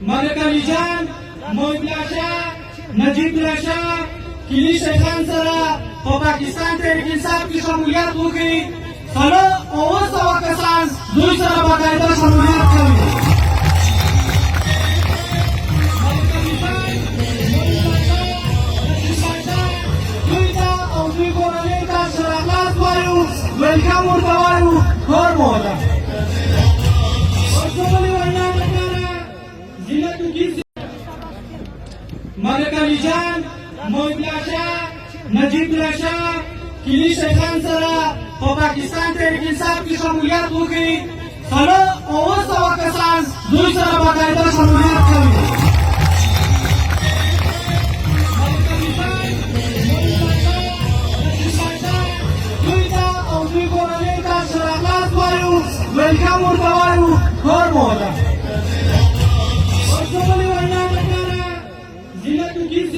ملک علی جان محب الله شاه نجیب الله شاه کلي شیخان سره په پاکستان تحریک انصاف کې شمولیت وکړي. 700 کسان دوی سره باقاعده شمولیت کوي. دوی ته او دوی کورنۍ ته ښه راغلاست وایو، ویلکم ورته وایو. کور مو وله ملک علی جان محب الله شاه نجیب الله شاه کلي شیخان سره په پاکستان تحریک انصاف کې شمولیت وکړي. 700 کسان